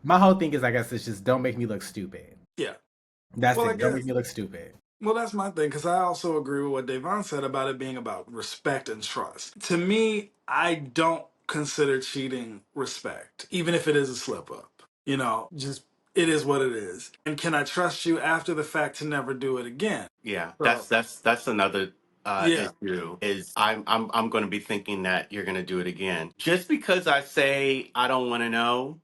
My whole thing is, I guess, it's just don't make me look stupid. Yeah. That's Well, I it. Don't make guess. me look stupid. Well, that's my thing because I also agree with what Devon said about it being about respect and trust. To me, I don't consider cheating respect, even if it is a slip up. Just it is what it is. And can I trust you after the fact to never do it again? Yeah, So that's another yeah, issue. Is I'm going to be thinking that you're going to do it again. Just because I say I don't want to know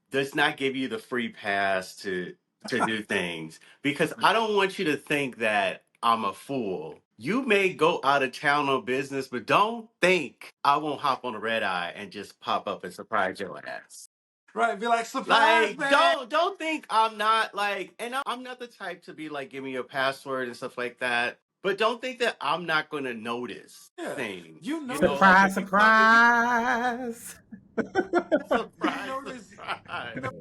does not give you the free pass to do things, because I don't want you to think that I'm a fool. You may go out of town on business, but don't think I won't hop on a red eye and just pop up and surprise your ass. right. Be like surprise, Like, man. don't think I'm not like, and I'm not the type to be like, give me your password and stuff like that. But don't think that I'm not going to notice Yeah, things. you You know know, this. like Surprise, if you come to you, surprise. You surprise, know this. You surprise. know.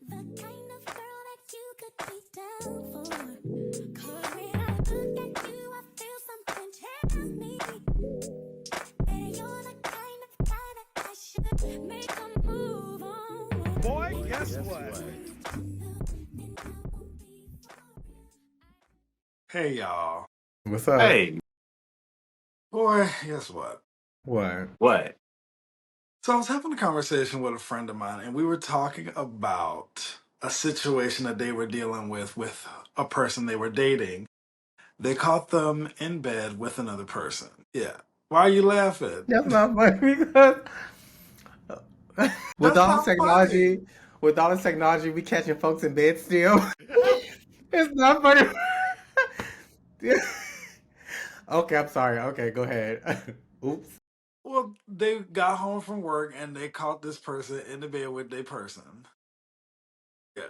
The kind of girl that you could be down for. 'Cause when I look at you, I feel something tell me that you're the kind of guy that I should make a move on. Boy, guess Guess what? what? Hey y'all, What's up? Hey, boy, guess what? What? what? So I was having a conversation with a friend of mine, and we were talking about a situation that they were dealing with a person they were dating. They caught them in bed with another person. Yeah. Why are you laughing? That's not funny because with That's all this not funny. technology, we catching folks in bed still. It's not funny. Okay, I'm sorry. Okay, go ahead. Oops. Well, they got home from work and they caught this person in the bed with their person. Yeah.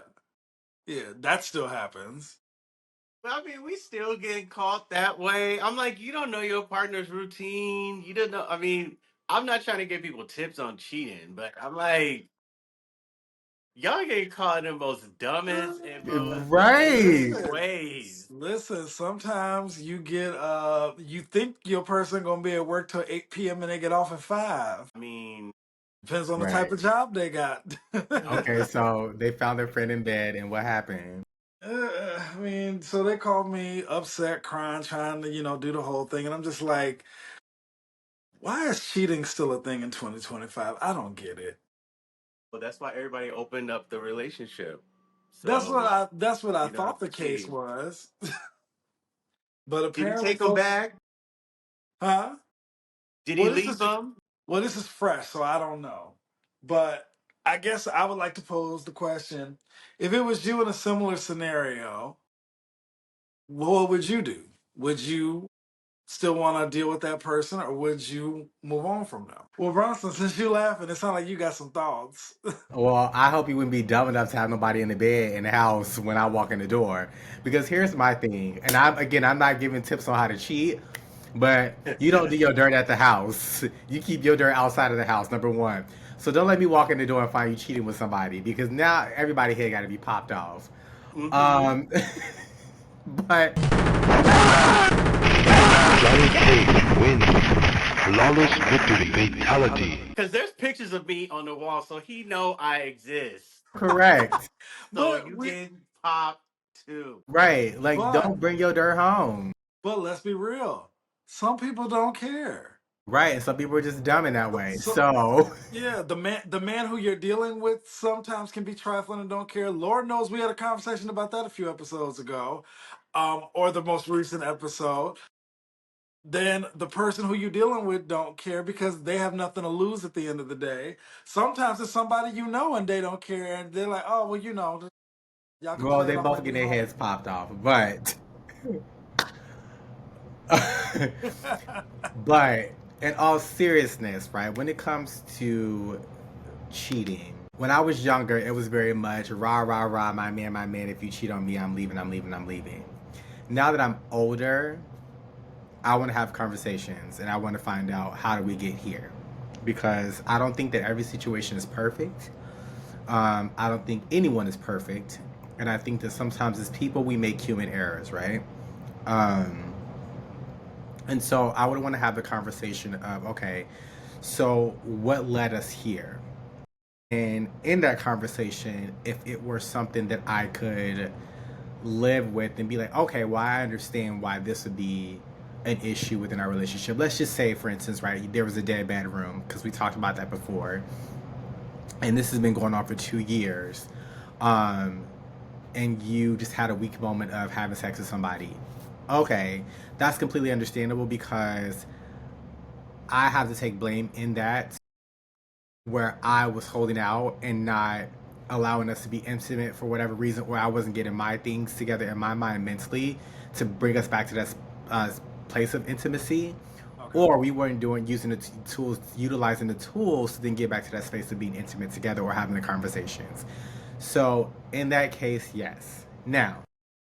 Yeah, that still happens. But I mean, we still getting caught that way. I'm like, you don't know your partner's routine. You don't know. I mean, I'm not trying to give people tips on cheating, but I'm like, y'all get caught in the most dumbest and most Right. stupidest Listen, ways. listen. Sometimes you get you think your person gonna be at work till 8 p.m. and they get off at 5. I mean, Depends on the type Right. of job they got. Okay, so they found their friend in bed, and what happened? I mean, so they called me upset, crying, trying to do the whole thing, and I'm just like, why is cheating still a thing in 2025? I don't get it. well, that's why everybody opened up the relationship. That's what So I you don't have thought to the case cheat. was, but Did he apparently, take them folks, back? huh? Did he Well, this leave is them? well, this is fresh, so I don't know. But I guess I would like to pose the question: if it was you in a similar scenario, what would you do? Would you still want to deal with that person, or would you move on from them? Well, Bronson, since you laughing, it sounds like you got some thoughts. Well, I hope you wouldn't be dumb enough to have nobody in the bed in the house when I walk in the door. Because here's my thing, and I'm not giving tips on how to cheat, but you don't do your dirt at the house. You keep your dirt outside of the house, number one. So don't let me walk in the door and find you cheating with somebody because now everybody here got to be popped off. Mm-hmm. Um, but Johnny Cage wins. Flawless victory. Fatality. Because there's pictures of me on the wall, so he know I exist. correct, So but you we, getting popped too. right? Like, but don't bring your dirt home. but let's be real. Some people don't care. Right, and some people are just dumb in that So, way. so So, yeah, the man who you're dealing with sometimes can be trifling and don't care. Lord knows we had a conversation about that a few episodes ago, or the most recent episode. Then the person who you're dealing with don't care because they have nothing to lose at the end of the day. Sometimes it's somebody you know and they don't care and they're like, oh well, y'all can well, play they it off both like get we their home. heads popped off. But, but in all seriousness, right, when it comes to cheating, when I was younger, it was very much rah, rah, rah, my man, if you cheat on me, I'm leaving, I'm leaving, I'm leaving. Now that I'm older, I want to have conversations and I want to find out how do we get here. Because I don't think that every situation is perfect. I don't think anyone is perfect. And I think that sometimes as people, we make human errors, right? Um, and so I would want to have the conversation of, okay, so what led us here? And in that conversation, if it were something that I could live with and be like, okay, well, I understand why this would be an issue within our relationship. Let's just say, for instance, right, there was a dead bad room because we talked about that before, and this has been going on for 2 years, um, and you just had a weak moment of having sex with somebody. Okay, that's completely understandable because I have to take blame in that where I was holding out and not allowing us to be intimate for whatever reason, or I wasn't getting my things together in my mind mentally to bring us back to that uh, place of intimacy, Okay. or we weren't doing using the tools, utilizing the tools to then get back to that space of being intimate together or having the conversations. So in that case, yes. Now,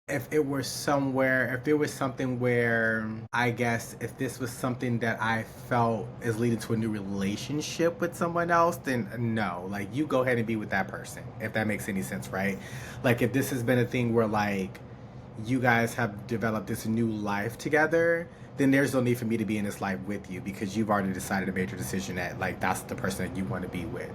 if it were somewhere, if there was something where I guess if this was something that I felt is leading to a new relationship with someone else, then no. Like, you go ahead and be with that person, if that makes any sense, right? Like, if this has been a thing where, like, you guys have developed this new life together, then there's no need for me to be in this life with you because you've already decided and made your decision that, like, that's the person that you want to be with.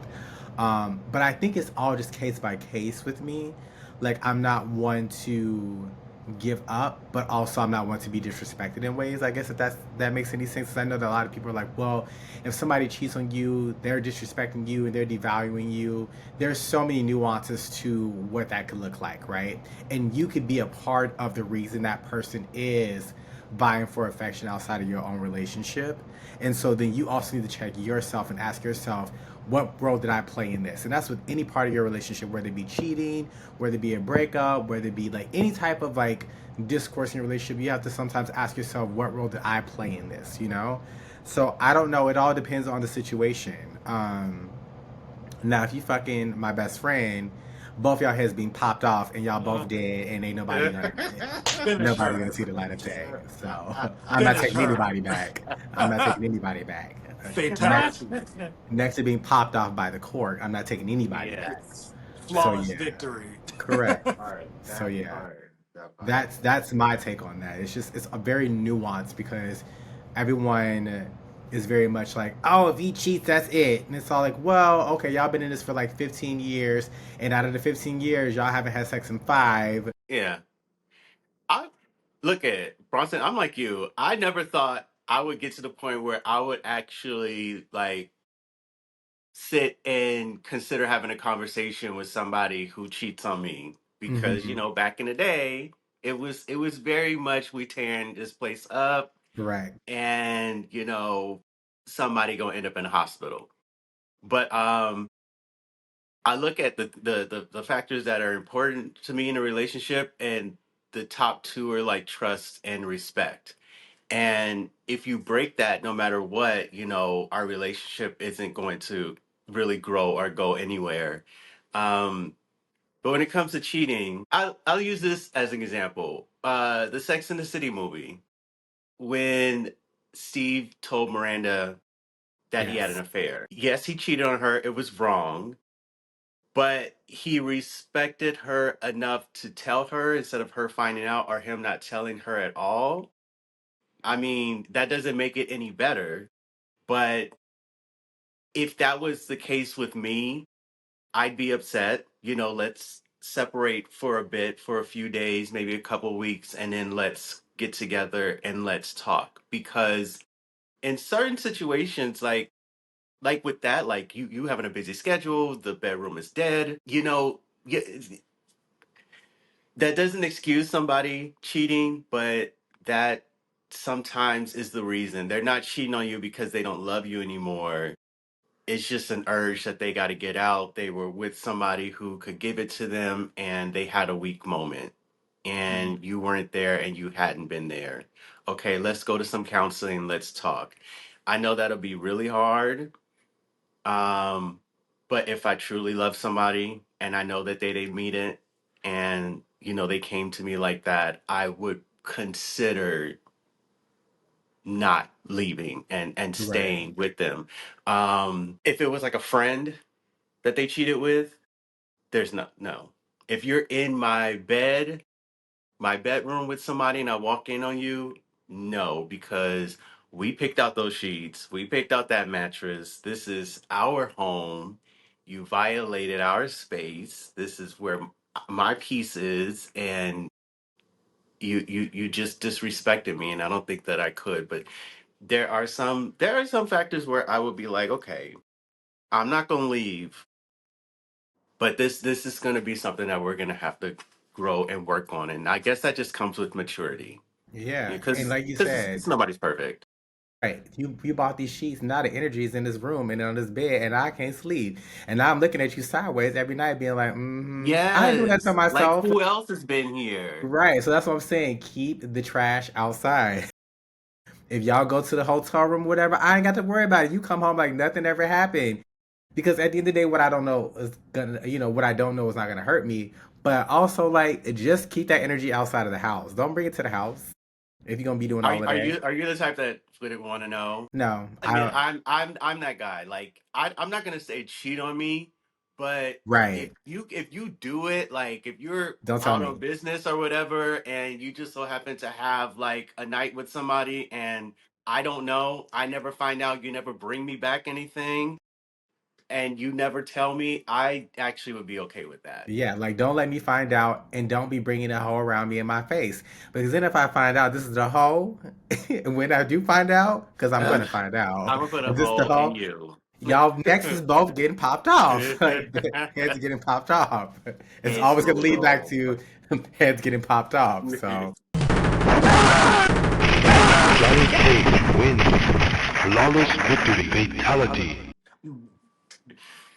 But I think it's all just case by case with me. Like, I'm not one to give up, but also I'm not one to be disrespected in ways. I guess if that makes any sense. 'Cause I know that a lot of people are like, well, if somebody cheats on you, they're disrespecting you and they're devaluing you. There's so many nuances to what that could look like, right? And you could be a part of the reason that person is vying for affection outside of your own relationship. And so then you also need to check yourself and ask yourself, what role did I play in this? And that's with any part of your relationship, whether it be cheating, whether it be a breakup, whether it be like any type of like discourse in your relationship, you have to sometimes ask yourself, what role did I play in this, you know? So I don't know. It all depends on the situation. Now, if you fucking my best friend, both y'all heads being popped off and y'all both dead and ain't Finish nobody her. gonna see the light of day. So I'm not Finish taking her. anybody back. I'm not taking anybody back. Next, Fatality. next to being popped off by the court, I'm not taking anybody Yeah. back. Yes. So Flawless yeah, victory. correct. Part. So That yeah, part. That part. that's my take on that. It's a very nuanced because everyone is very much like, oh, if he cheats, that's it, and it's all like, well, okay, y'all been in this for like 15 years, and out of the 15 years, y'all haven't had sex in 5. Yeah. I look at it, Bronson. I'm like you. I never thought I would get to the point where I would actually like sit and consider having a conversation with somebody who cheats on me because Mm-hmm. back in the day it was very much we tearing this place up Correct. and somebody gonna end up in the hospital. But I look at the factors that are important to me in a relationship, and the top two are like trust and respect. And if you break that, no matter what, our relationship isn't going to really grow or go anywhere. Um, but when it comes to cheating, I'll use this as an example. The Sex and the City movie, when Steve told Miranda that he had an Yes. affair. Yes, he cheated on her. It was wrong, but he respected her enough to tell her instead of her finding out or him not telling her at all. I mean, that doesn't make it any better. But if that was the case with me, I'd be upset. Let's separate for a bit, for a few days, maybe a couple weeks, and then let's get together and let's talk. Because in certain situations, like with that, like you having a busy schedule, the bedroom is dead. That doesn't excuse somebody cheating, but that sometimes is the reason. They're not cheating on you because they don't love you anymore. It's just an urge that they got to get out. They were with somebody who could give it to them and they had a weak moment and you weren't there and you hadn't been there. Okay, let's go to some counseling. Let's talk. I know that'll be really hard. Um, but if I truly love somebody and I know that they didn't mean it and they came to me like that, I would consider not leaving and Right. staying with them. If it was like a friend that they cheated with, there's no. If you're in my bedroom with somebody and I walk in on you, no, because we picked out those sheets, we picked out that mattress. This is our home You violated our space. This is where my piece is, and you just disrespected me, and I don't think that I could. But there are some factors where I would be like, okay, I'm not gonna leave, but this is gonna be something that we're gonna have to grow and work on, and I guess that just comes with maturity, Yeah, and because like you because said, it's nobody's perfect. right, you bought these sheets, now the energy is in this room and on this bed, and I can't sleep, and now I'm looking at you sideways every night, being like, mm-hmm. I ain't doing that to Yes, like myself. who else has been here? Right, so that's what I'm saying. Keep the trash outside. If y'all go to the hotel room, whatever, I ain't got to worry about it. You come home like nothing ever happened. Because at the end of the day, what I don't know is gonna, what I don't know is not gonna hurt me. But also, like, just keep that energy outside of the house. Don't bring it to the house if you're gonna be doing Are all of are that. you are you the type that would want to know? No, I I mean, don't. I'm that guy. Like I'm not gonna say cheat on me, but if Right. you do it, like if you're Don't tell out on me. business or whatever, and you just so happen to have like a night with somebody, and I don't know, I never find out, you never bring me back anything, and you never tell me, I actually would be okay with that. Yeah, like don't let me find out, and don't be bringing a hoe around me in my face. Because then if I find out this is the hoe, and when I do find out, because I'm gonna find I'm out, gonna put a if this is the hole in hoe, you. y'all next is both getting popped off. Like heads getting popped off. It's Heads always gonna rolling lead back off. to heads getting popped off. So Johnny Cage wins. Flawless victory. Fatality.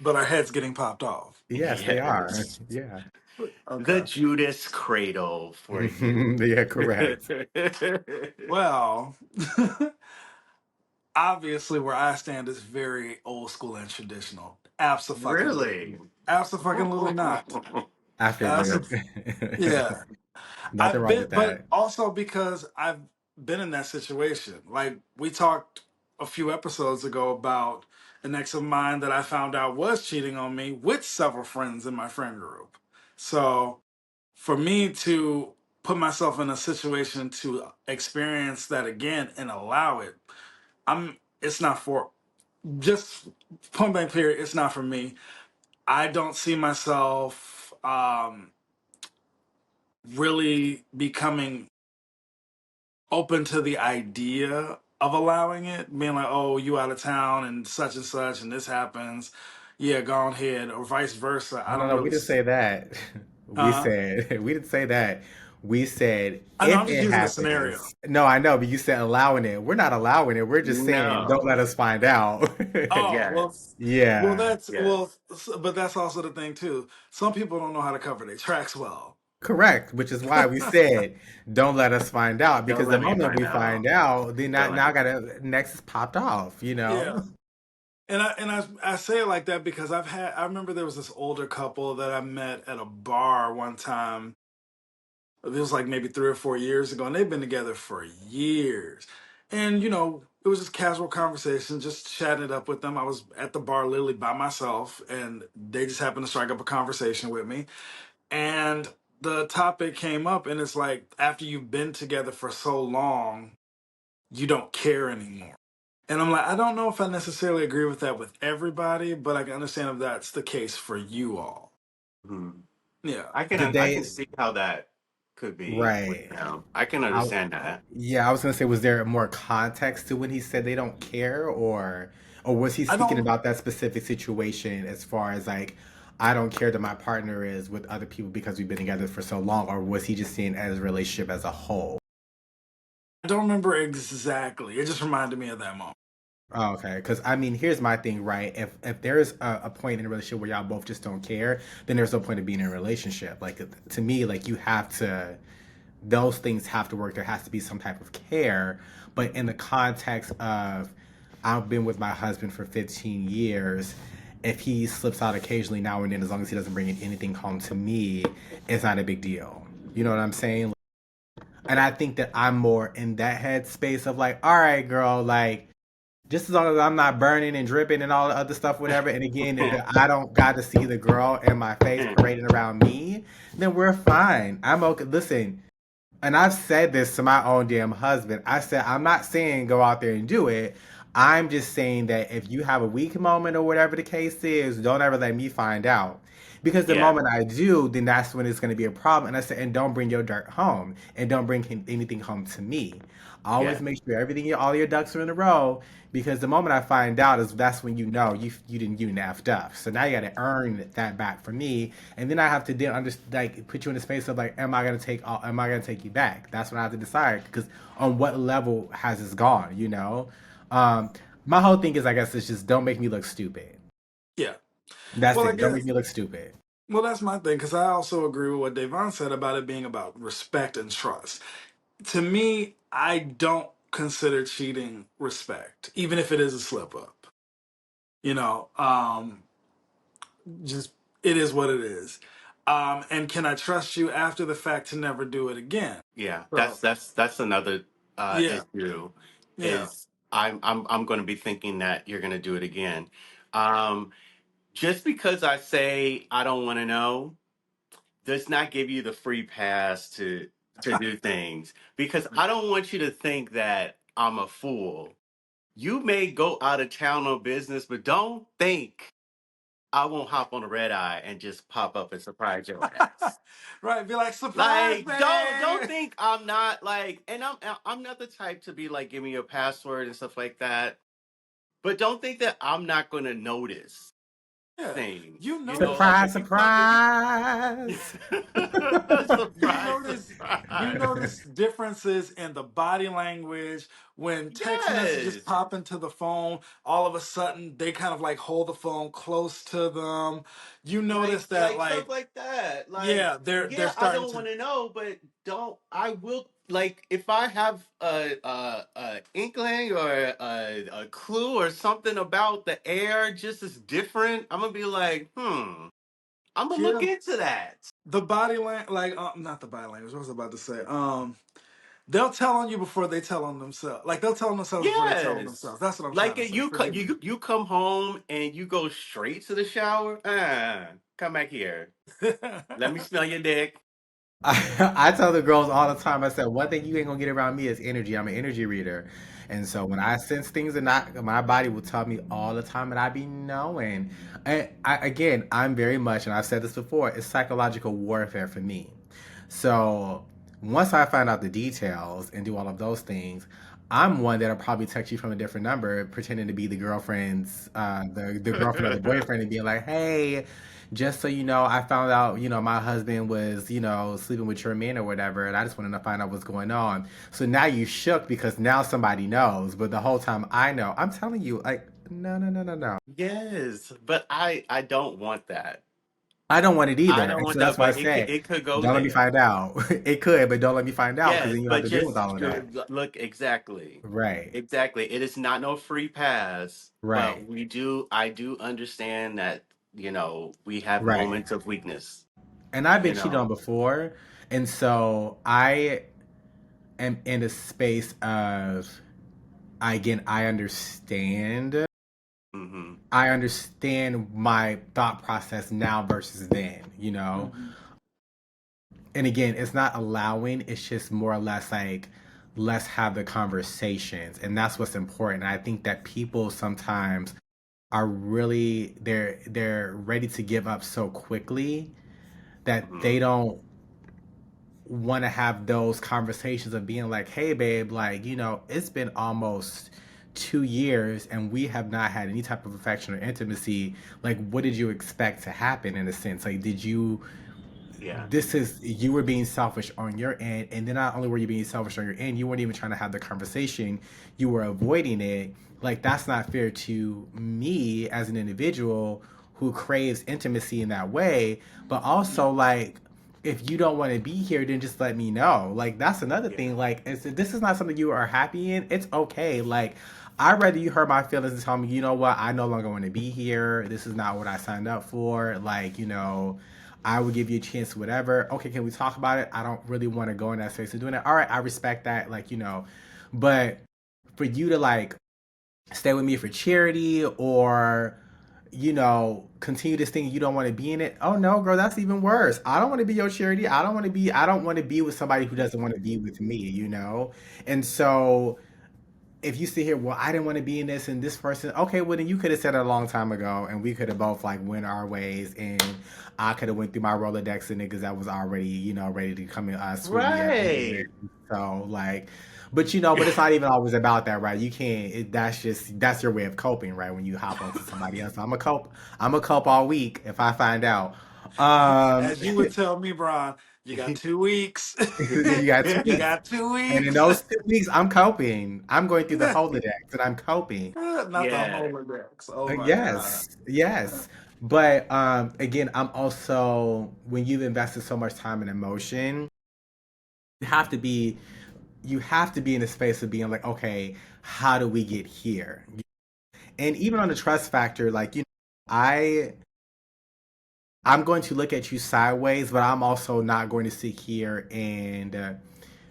But our heads getting popped off. yes, they are. Yes. Yeah. The Okay. Judas cradle for you. Yeah, correct. Well, obviously, where I stand is very old school and traditional. Absolutely. Really? Absolutely not. I Abso- figured. yeah. Nothing I've wrong been, with but that. also because I've been in that situation. Like we talked a few episodes ago about an ex of mine that I found out was cheating on me with several friends in my friend group. So for me to put myself in a situation to experience that again and allow it, it's not for, just point blank period, it's not for me. I don't see myself really becoming open to the idea of allowing it, being like, oh, you out of town and such, and this happens. Yeah, go on ahead, or vice versa. I No, no, don't no. really. We didn't say that. We Huh? said we didn't say that. We said I know. if I'm just it using a scenario. happens. No, I know, but you said allowing it. We're not allowing it. We're just saying don't let No. us find out. Oh well, Yes. well Yeah, that's Yes. well, but that's also the thing too. Some people don't know how to cover their tracks well. correct. Which is why we said don't let us find out Don't because the let me moment find we out. find out, then Don't not let now me. gotta next is popped off. You Yeah, know. and I say it like that because I remember there was this older couple that I met at a bar one time. It was like maybe 3 or 4 years ago, and they've been together for years. And it was just casual conversation, just chatting it up with them. I was at the bar literally by myself, and they just happened to strike up a conversation with me. And the topic came up, and it's like after you've been together for so long, you don't care anymore. And I'm like, I don't know if I necessarily agree with that with everybody, but I can understand if that's the case for you all. Mhm. Yeah. Did I can they? see how that could be with Right. them. I can I, understand that. yeah, I was gonna say, was there more context to when he said they don't care, or was he I speaking don't about that specific situation as far as like, I don't care that my partner is with other people because we've been together for so long, or was he just seeing as a relationship as a whole? I don't remember exactly. It just reminded me of that moment. Oh, okay, because I mean, here's my thing, right? If there's a point in a relationship where y'all both just don't care, then there's no point of being in a relationship. Like to me, like you have to, those things have to work. There has to be some type of care. But in the context of, I've been with my husband for 15 years. If he slips out occasionally now and then, as long as he doesn't bring in anything home to me, it's not a big deal. You know what I'm saying? And I think that I'm more in that headspace of like, all right, girl, like, just as long as I'm not burning and dripping and all the other stuff, whatever. And again, if I don't got to see the girl in my face parading around me, then we're fine. I'm okay. Listen, and I've said this to my own damn husband. I said, I'm not saying go out there and do it. I'm just saying that if you have a weak moment or whatever the case is, don't ever let me find out. Because the Yeah, moment I do, then that's when it's going to be a problem. And I said, and don't bring your dirt home, and don't bring anything home to me. Always yeah, make sure everything, all your ducks are in a row. Because the moment I find out is that's when you know you naffed up. So now you got to earn that back from me, and then I have to then like put you in the space of like, am I gonna take you back? That's what I have to decide because on what level has this gone? You know. Um, my whole thing is, I guess, it's just don't make me look stupid. Yeah. That's Well, I it. Don't make guess. me look stupid. Well, that's my thing because I also agree with what Devon said about it being about respect and trust. To me, I don't consider cheating respect, even if it is a slip up. You know, just it is what it is. And can I trust you after the fact to never do it again? yeah. So That's another yeah, issue. yeah. Is I'm going to be thinking that you're going to do it again. Um, just because I say I don't want to know does not give you the free pass to do things because I don't want you to think that I'm a fool. You may go out of town on business, but don't think I won't hop on a red eye and just pop up and surprise your ass. Right, be like surprise, Like, don't babe. think I'm not like, and I'm not the type to be like, give me your password and stuff like that. But don't think that I'm not gonna notice Yeah, things. you You know, notice. like Surprise, if you come, if you surprise. You surprise, notice you surprise. notice differences in the body language when text messages Yes, pop into the phone. All of a sudden, they kind of like hold the phone close to them. You notice that, like stuff like, like that. Like, yeah, they're yeah, I starting don't to. want to know, but don't. I will. Like, if I have a inkling or a clue or something about the air just is different, I'm gonna be like, I'm gonna look Yeah, into that. the body language, like, not the body language. What was I about to say? They'll tell on you before they tell on themselves. Like they'll tell on themselves before they tell on Yes. themselves. That's what I'm trying Like to say. you, Forgive me. you come home and you go straight to the shower. Come back here. Let me smell your dick. I tell the girls all the time. I said one thing you ain't gonna get around me is energy. I'm an energy reader, and so when I sense things and not, my body will tell me all the time, and I be knowing. And again, I'm very much, and I've said this before. It's psychological warfare for me. So once I find out the details and do all of those things, I'm one that'll probably text you from a different number, pretending to be the girlfriend's, the girlfriend or the boyfriend, and being like, "Hey, just so you know, I found out, my husband was, sleeping with your man or whatever, and I just wanted to find out what's going on." So now you shook because now somebody knows, but the whole time I know. I'm telling you, like, no, no, no, no, no. Yes, but I don't want that. I don't want it I either, don't and want so that's that, why I but say, it could go don't let me there. find out. It could, but don't let me find out because Yes, then you have but to deal with all just of that. look exactly. Right, Exactly. It is not no free pass, but right, I do understand that, we have right. moments of weakness, And I've been you cheated on know. before, and so I am in a space of, again, Mhm. I understand my thought process now versus then, Mhm. And again, it's not allowing, it's just more or less like, let's have the conversations. And that's what's important. I think that people sometimes are really they're ready to give up so quickly that they Mhm. don't want to have those conversations of being like, hey babe, like, it's been almost 2 years and we have not had any type of affection or intimacy. Like, what did you expect to happen in a sense? Like, did you Yeah. this is you were being selfish on your end, and then not only were you being selfish on your end, you weren't even trying to have the conversation, you were avoiding it. Like, that's not fair to me as an individual who craves intimacy in that way. But also, like, if you don't want to be here, then just let me know. Like, that's another Yeah. thing. Like, this is not something you are happy in, it's okay. Like, I'd rather you hurt my feelings and tell me, you know what, I no longer want to be here, this is not what I signed up for. Like, I would give you a chance, whatever. Okay, can we talk about it? I don't really want to go in that space of doing it. All right, I respect that. Like, but for you to like stay with me for charity or, continue this thing you don't want to be in it. Oh no, girl, that's even worse. I don't want to be your charity. I don't want to be with somebody who doesn't want to be with me, And so if you sit here, well, I didn't want to be in this and this person, okay, well then you could have said it a long time ago, and we could have both like went our ways, and I could have went through my Rolodex of niggas that was already, ready to come and swoop me up anyway. Right. So like, but but it's not even always about that, right? You can't. That's your way of coping, right? When you hop onto somebody else, I'm a cope. I'm a cope all week if I find out. Um, As you would tell me, Brian, you got 2 weeks. you got 2 weeks. You got two And in weeks. those 2 weeks, I'm coping. I'm going through the Holodex and I'm coping. Not the Yeah. Rolodex. Oh my God. Yes, yes. But again, I'm also when you've invested so much time and emotion, you have to be you have to be in a space of being like, okay, how do we get here? And even on the trust factor, like I I'm going to look at you sideways, but I'm also not going to sit here and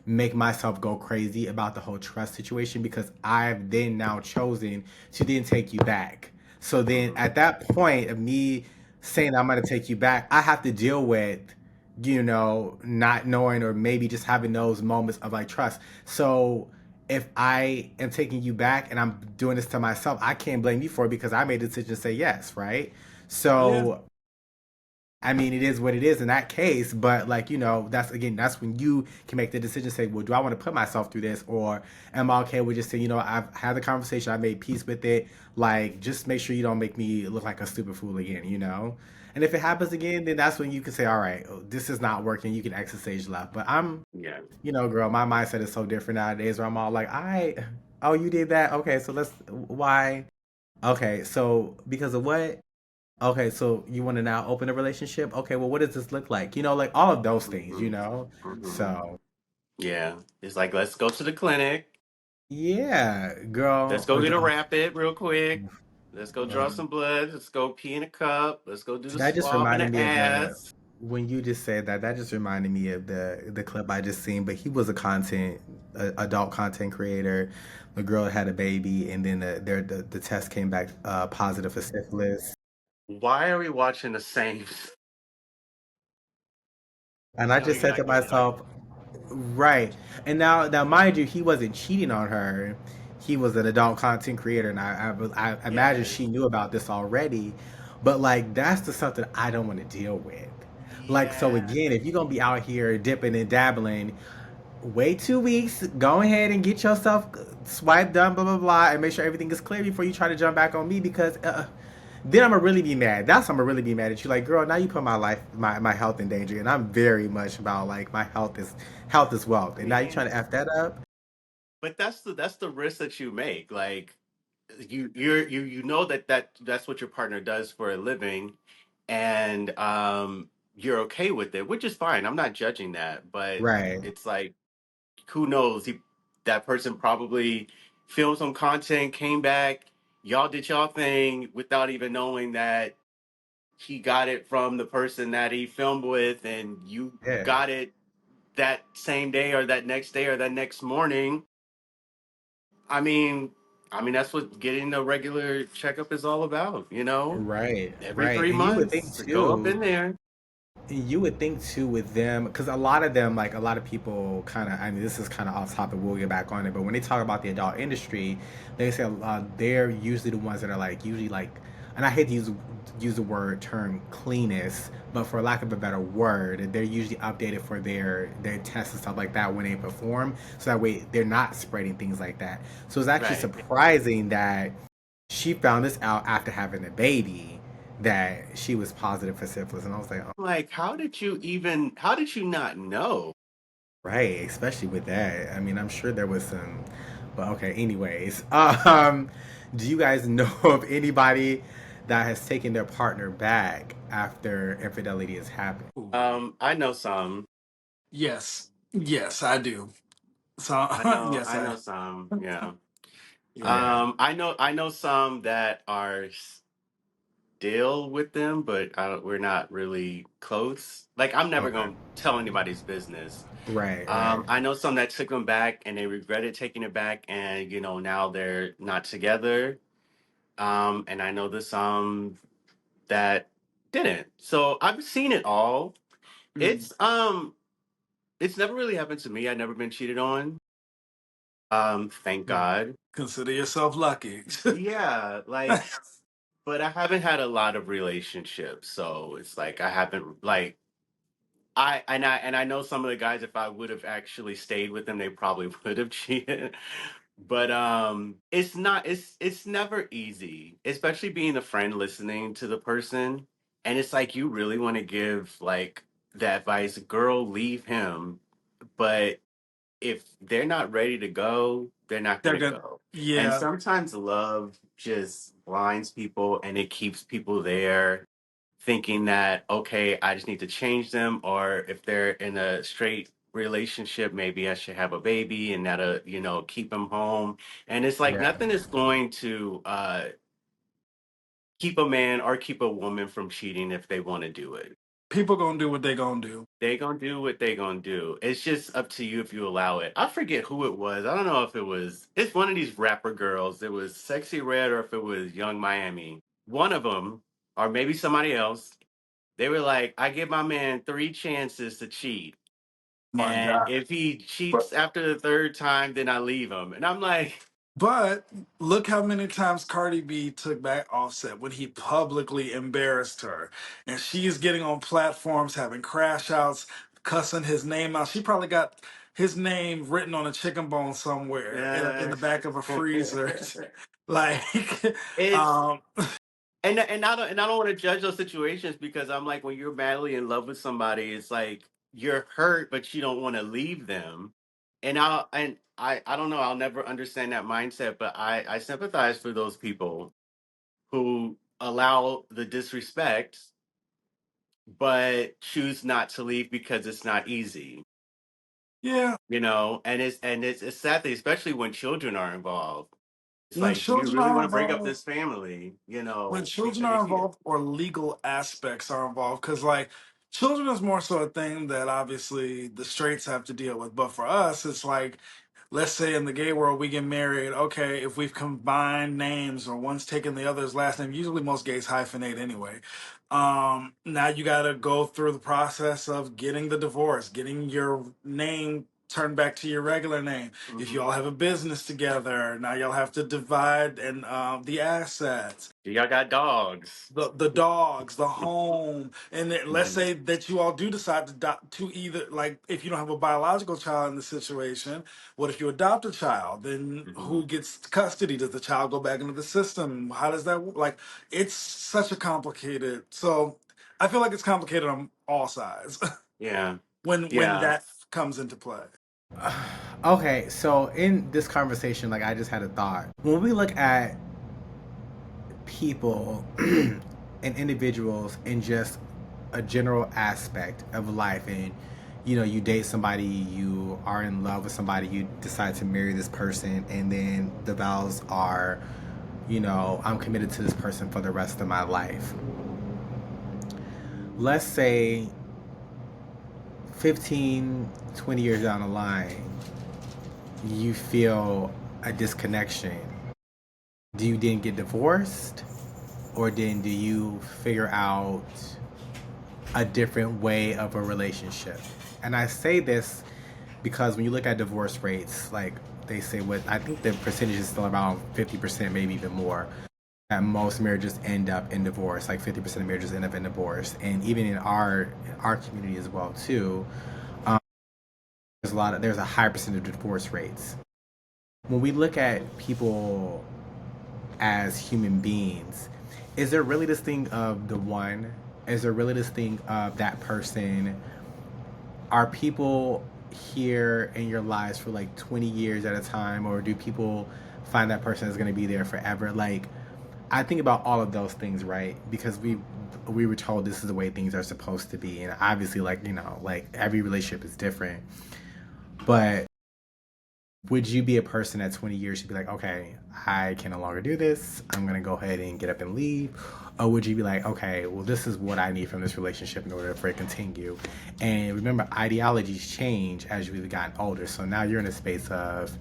make myself go crazy about the whole trust situation because I've then now chosen to then take you back. So then Mhm. at that point of me saying I'm going to take you back, I have to deal with, not knowing or maybe just having those moments of like trust. So if I am taking you back and I'm doing this to myself, I can't blame you for it because I made the decision to say yes, right? Yeah. So I mean, it is what it is in that case, but like, that's when you can make the decision say, well, do I want to put myself through this or am I okay with just saying, I've had the conversation, I made peace with it. Like, just make sure you don't make me look like a stupid fool again? And if it happens again, then that's when you can say, all right, this is not working. You can exit stage left. But Yeah. girl, my mindset is so different nowadays where I'm all like, oh, you did that? Okay, so why? Okay, so because of what? Okay, so you want to now open a relationship? Okay, well, what does this look like? Like all of those things. Hmm. Hmm. So, Yeah. It's like, let's go to the clinic. yeah, Let's girl. go get a rapid real quick. Oof, Let's go draw girl. some blood. Let's go pee in a cup. Let's go do the That just swab in reminded the me of the ass. when you just said that. That just reminded me of the clip I just seen. But he was adult content creator. The girl had a baby, and then the test came back positive for syphilis. Why are we watching the same? And I No, just you're said not to gonna talk. myself, right. And now, mind you, he wasn't cheating on her. He was an adult content creator, and I imagine she Yes. knew about this already. But like, that's the something I don't want to deal with. Like, so Yeah. again, if you're gonna be out here dipping and dabbling, wait 2 weeks, go ahead and get yourself swiped done, blah blah blah, and make sure everything is clear before you try to jump back on me because then I'm gonna really be mad. That's when I'm gonna really be mad at you. Like, girl, now you put my life, my health in danger, and I'm very much about like my health is wealth, I and now you mean, trying to f that up, but that's the risk that you make. Like you know that's what your partner does for a living, and you're okay with it, which is fine. I'm not judging that, but right? it's like who knows? That person probably filmed some content, came back, y'all did y'all thing without even knowing that he got it from the person that he filmed with, and you Yeah, got it that same day or that next day or that next morning. I mean, that's what getting a regular checkup is all about. right, Every right. three And you would think months, go up too. in there. You would think too with them, because a lot of them, like a lot of people, kind of. I mean, this is kind of off topic. We'll get back on it, but when they talk about the adult industry, they say they're usually the ones that are like usually like, and I hate to use the word term cleanest, but for lack of a better word, they're usually updated for their tests and stuff like that when they perform, so that way they're not spreading things like that. So it's actually Right. surprising that she found this out after having a baby that she was positive for syphilis, and I was like, Like, how did you not know? right, especially with that. I mean, I'm sure there was some, but okay. Anyways, do you guys know of anybody that has taken their partner back after infidelity has happened? Ooh. I know some. Yes. Yes, I do. So yes, I I know some. Yeah. yeah. I know some that are still with them, but we're not really close. Like, I'm never Okay, gonna tell anybody's business. right, right, I know some that took them back and they regretted taking it back, and now they're not together. And I know there's some that didn't. So I've seen it all. Mm. It's it's never really happened to me. I've never been cheated on. Thank God. Consider yourself lucky. Yeah, like, but I haven't had a lot of relationships, so it's like I haven't like I know some of the guys, if I would have actually stayed with them, they probably would have cheated. But it's not it's never easy, especially being a friend listening to the person. And it's like you really want to give like the advice, girl, leave him. But if they're not ready to go, they're not They're gonna good. go. And Yeah. sometimes love just blinds people and it keeps people there thinking that, okay, I just need to change them, or if they're in a straight relationship, maybe I should have a baby and that'll, keep them home. And it's like Yeah. nothing is going to keep a man or keep a woman from cheating if they want to do it. People gonna do what they gonna do. They gonna do what they gonna do. It's just up to you if you allow it. I forget who it was. I don't know if it's one of these rapper girls. It was Sexy Red or if it was Young Miami. One of them, or maybe somebody else. They were like, I give my man 3 chances to cheat. My And God. if he But cheats after the third time, then I leave him. And I'm like, but look how many times Cardi B took back Offset when he publicly embarrassed her. And she's getting on platforms having crash outs, cussing his name out. She probably got his name written on a chicken bone somewhere in yeah. the back of a freezer. Like It's um and I don't want to judge those situations because I'm like when you're madly in love with somebody, it's like you're hurt, but you don't want to leave them. And I don't know, I'll never understand that mindset, but I sympathize for those people who allow the disrespect but choose not to leave because it's not easy, yeah, and it's sad, that especially when children are involved. It's when like, do you children really are want to break up involved, this family, when children because they are cheated? involved or legal aspects are involved, because like children is more so a thing that obviously the straights have to deal with, but for us it's like, let's say in the gay world we get married, okay, if we've combined names or one's taken the other's last name, usually most gays hyphenate anyway. Now you got to go through the process of getting the divorce, getting your name turned back to your regular name. If you Hmm. all have a business together, now y'all have to divide and the assets, Y'all got dogs. the dogs, the home, and then let's Hmm. say that you all do decide to either, like, if you don't have a biological child in the situation, what if you adopt a child? Then Hmm. who gets custody? Does the child go back into the system? How does that work? Like, it's such a complicated. So I feel like it's complicated on all sides Yeah. when Yeah. that comes into play. Okay, so in this conversation, like I just had a thought. When we look at people and individuals in just a general aspect of life, and you date somebody, you are in love with somebody, you decide to marry this person, and then the vows are, I'm committed to this person for the rest of my life. Let's say 15, 20 years down the line, you feel a disconnection. Do you then get divorced? Or then do you figure out a different way of a relationship? And I say this because when you look at divorce rates, like they say, I think the percentage is still around 50%, maybe even more, that most marriages end up in divorce. Like 50% of marriages end up in divorce. And even in our community as well too, um, there's a high percentage of divorce rates. When we look at people as human beings, is there really this thing of the one? Is there really this thing of that person? Are people here in your lives for like 20 years at a time, or do people find that person is going to be there forever? Like, I think about all of those things, right? Because we were told this is the way things are supposed to be, and obviously, like, like every relationship is different. But would you be a person at 20 years to be like, okay, I can no longer do this, I'm gonna go ahead and get up and leave? Or would you be like, okay, well, this is what I need from this relationship in order for it to continue? And remember, ideologies change as you've gotten older. So now you're in a space of,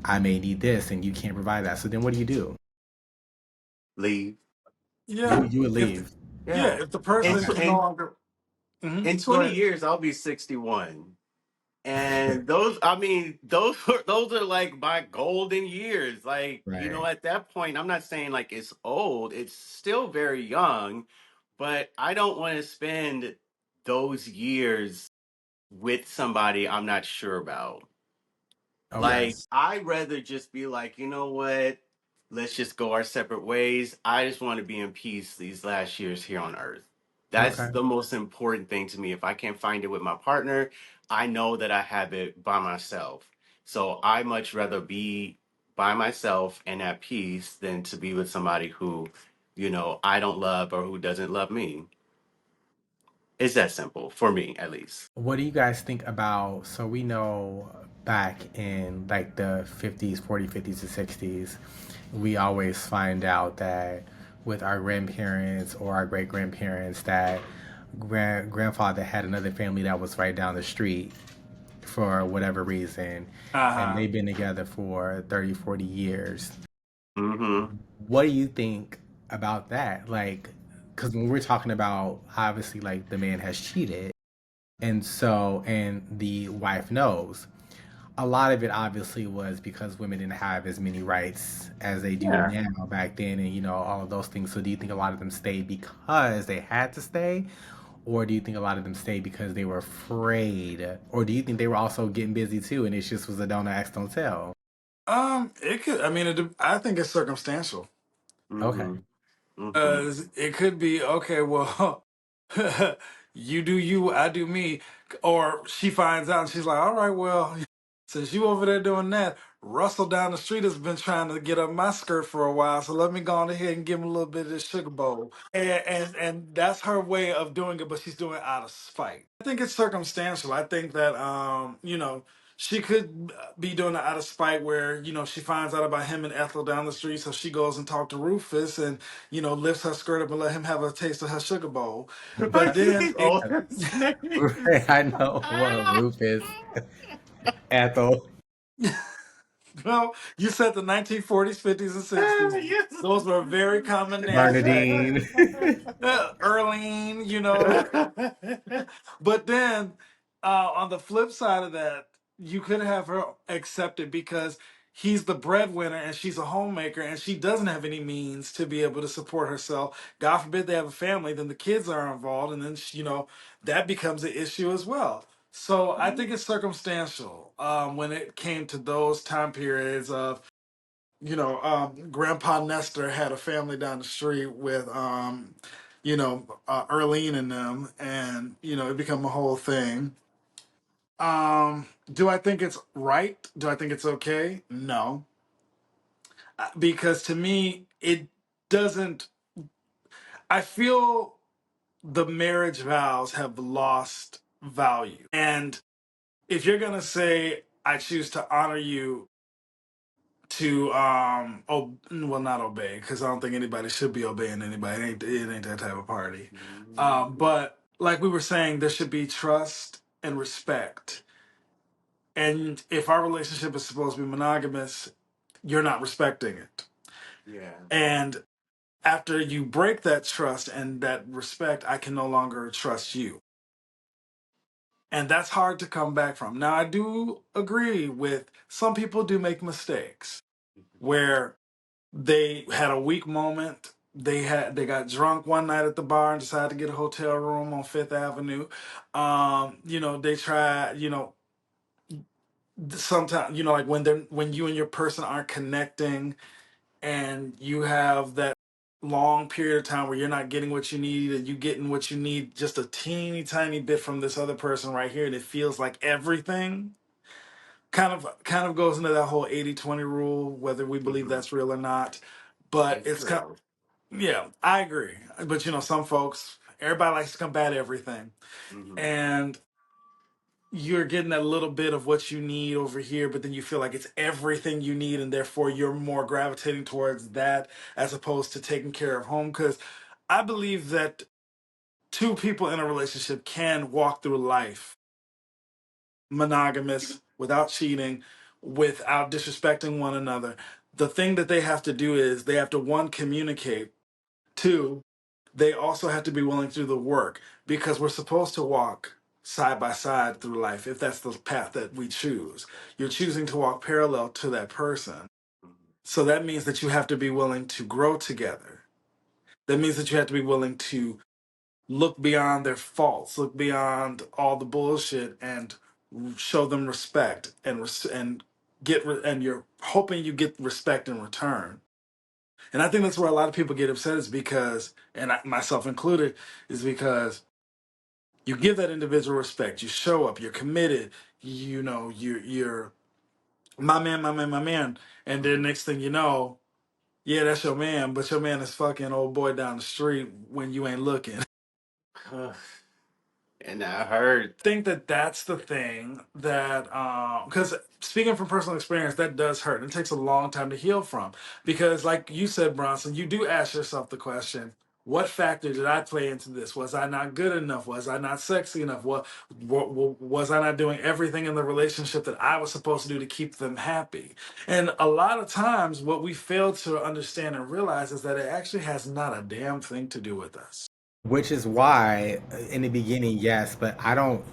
I may need this and you can't provide that. So then what do you do? Leave. Yeah, You would if leave. yeah, Yeah. if the In person Okay. tw- can no in longer. in Go 20 ahead. years, I'll be 61. And those, I mean, those are like my golden years. Like, you know, Right. at that point, I'm not saying like it's old, it's still very young, but I don't want to spend those years with somebody I'm not sure about. Like, Okay. I'd rather just be like, you know what? Let's just go our separate ways. I just want to be in peace these last years here on earth. That's Okay. the most important thing to me. If I can't find it with my partner, I know that I have it by myself. So I much rather be by myself and at peace than to be with somebody who, you know, I don't love or who doesn't love me. It's that simple for me, at least. What do you guys think about? So we know back in like the 50s, 40s, 50s, and 60s, we always find out that with our grandparents or our great grandparents that grandfather had another family that was right down the street for whatever reason, and Uh-huh. they've been together for 30, 40 years. Mm-hmm. What do you think about that? Like, because when we're talking about obviously like the man has cheated, and so, and the wife knows. A lot of it obviously was because women didn't have as many rights as they do Yeah. now back then, and all of those things. So, do you think a lot of them stayed because they had to stay, or do you think a lot of them stayed because they were afraid, or do you think they were also getting busy too, and it just was a don't ask, don't tell? It could. I mean, I think it's circumstantial. Okay. Mm-hmm. Mm-hmm. It could be okay. Well, you do you, I do me, or she finds out and she's like, "All right, well, since you over there doing that, Russell down the street has been trying to get up my skirt for a while, so let me go on ahead and give him a little bit of this sugar bowl." And that's her way of doing it, but she's doing it out of spite. I think it's circumstantial. I think that she could be doing it out of spite where she finds out about him and Ethel down the street, so she goes and talk to Rufus and lifts her skirt up and let him have a taste of her sugar bowl. But then it Oh, his name. I know. Well, Rufus, Ethel, well, you said the 1940s, 50s, and 60s. Yes. Those were very common names back then. Bernadine. Erlene, But then on the flip side of that, you could have her accepted because he's the breadwinner and she's a homemaker and she doesn't have any means to be able to support herself. God forbid they have a family, then the kids are involved, and then that becomes an issue as well. So I think it's circumstantial when it came to those time periods of Grandpa Nestor had a family down the street with Earlene and them, and it become a whole thing. Do I think it's right? Do I think it's okay? No, because to me it doesn't. I feel the marriage vows have lost value, and if you're gonna say I choose to honor you to well, not obey, because I don't think anybody should be obeying anybody. It ain't that type of party. But like we were saying, there should be trust and respect. And if our relationship is supposed to be monogamous, you're not respecting it. Yeah. And after you break that trust and that respect, I can no longer trust you. And that's hard to come back from. Now, I do agree with some people do make mistakes where they had a weak moment. They got drunk one night at the bar and decided to get a hotel room on Fifth Avenue. They tried, sometimes, like when you and your person aren't connecting and you have that long period of time where you're not getting what you need and you getting what you need just a teeny tiny bit from this other person right here, and it feels like everything kind of goes into that whole 80-20 rule, whether we believe Mm-hmm. that's real or not. But It's it's kind. true. Yeah, I agree. But some folks, everybody likes to combat everything. Mm-hmm. And you're getting that little bit of what you need over here, but then you feel like it's everything you need, and therefore you're more gravitating towards that as opposed to taking care of home. Because I believe that two people in a relationship can walk through life monogamous, without cheating, without disrespecting one another. The thing that they have to do is they have to, one, communicate. Two, they also have to be willing to do the work because we're supposed to walk. side by side through life if that's the path that we choose. You're choosing to walk parallel to that person. So that means that you have to be willing to grow together. That means that you have to be willing to look beyond their faults, look beyond all the bullshit, and show them respect and and you're hoping you get respect in return. And I think that's where a lot of people get upset is because, and myself included, is because you give that individual respect, you show up, you're committed, you know, you're my man, my man, my man, and then next thing you know, yeah, that's your man, but your man is fucking old boy down the street when you ain't looking. And that hurt. Think that that's the thing that because speaking from personal experience, that does hurt. It takes a long time to heal from, because like you said, Bronson, you do ask yourself the question, what factor did I play into this? Was I not good enough? Was I not sexy enough? What was I not doing everything in the relationship that I was supposed to do to keep them happy? And a lot of times what we fail to understand and realize is that it actually has not a damn thing to do with us. Which is why, in the beginning, yes, but I don't.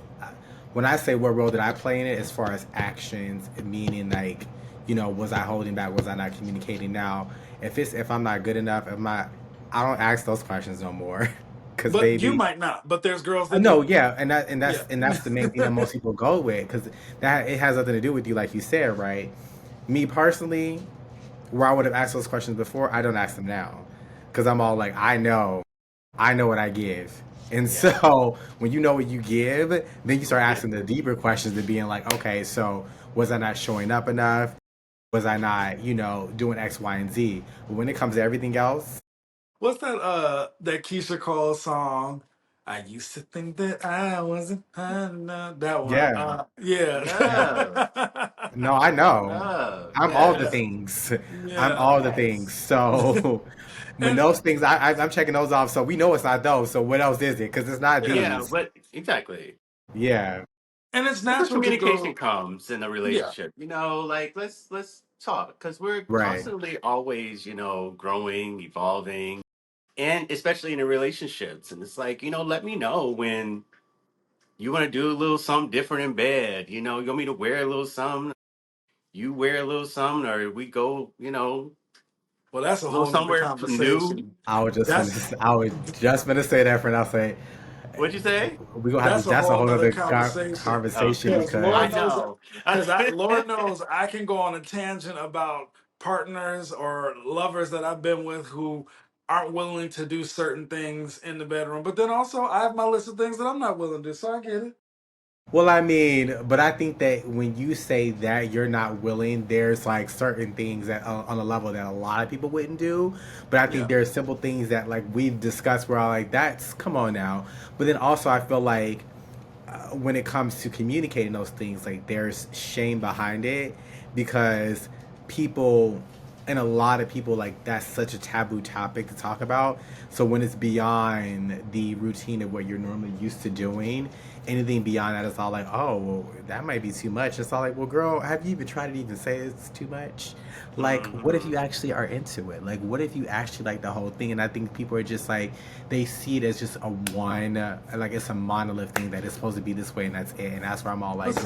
When I say what role did I play in it, as far as actions, meaning like, was I holding back? Was I not communicating? Now, if I'm not good enough, if my, I don't ask those questions no more, because But you baby, might not, but there's girls that no, do. yeah, and Yeah. that's the main thing that most people go with, because that it has nothing to do with you, like you said, right? Me personally, where I would have asked those questions before, I don't ask them now, because I'm all like, I know what I give. And Yeah. so when you know what you give, then you start asking the deeper questions and being like, okay, so was I not showing up enough? Was I not, doing X, Y, and Z? But when it comes to everything else, What's that Keisha Cole song? I used to think that I wasn't hot enough. That one. yeah, Yeah. Love. no, I know. Love. I'm all the Yes. things. I'm Yeah. all the things. Yes. So when And those things, I'm checking those off. So we know it's not those. So what else is it? Because it's not yeah. Yeah, these. but exactly. Yeah. And it's That's where natural to communication go, comes in a yeah. relationship. Like let's talk because we're Right. constantly always, growing, evolving, and especially in the relationships. And it's like, let me know when you want to do a little something different in bed. You want me to wear a little something, you wear a little something, or we go, Well, that's a a little whole nother somewhere new. conversation. That's I was just gonna say that, friend. I'll say what'd you say? we're gonna have to. That's a That's a whole whole nother other conversation. Oh, conversation Because I Lord because knows, know. Lord knows I can go on a tangent about partners or lovers that I've been with who aren't willing to do certain things in the bedroom. But then also I have my list of things that I'm not willing to do. So I get it. well, I mean, but I think that when you say that you're not willing, there's like certain things that on a level that a lot of people wouldn't do. But I think Yeah. there's simple things that like we've discussed where I like that's come on now. But then also I feel like when it comes to communicating those things, like there's shame behind it because people and a lot of people like that's such a taboo topic to talk about. So when it's beyond the routine of what you're normally used to doing, anything beyond that is all like, oh, well, that might be too much. It's all like, well, girl, have you even tried to even say it's too much? Like, what if Hmm. you actually are into it? Like, what if you actually like the whole thing? And I think people are just like, they see it as just a one, like it's a monolith thing that is supposed to be this way and that's it. And that's where I'm all But like,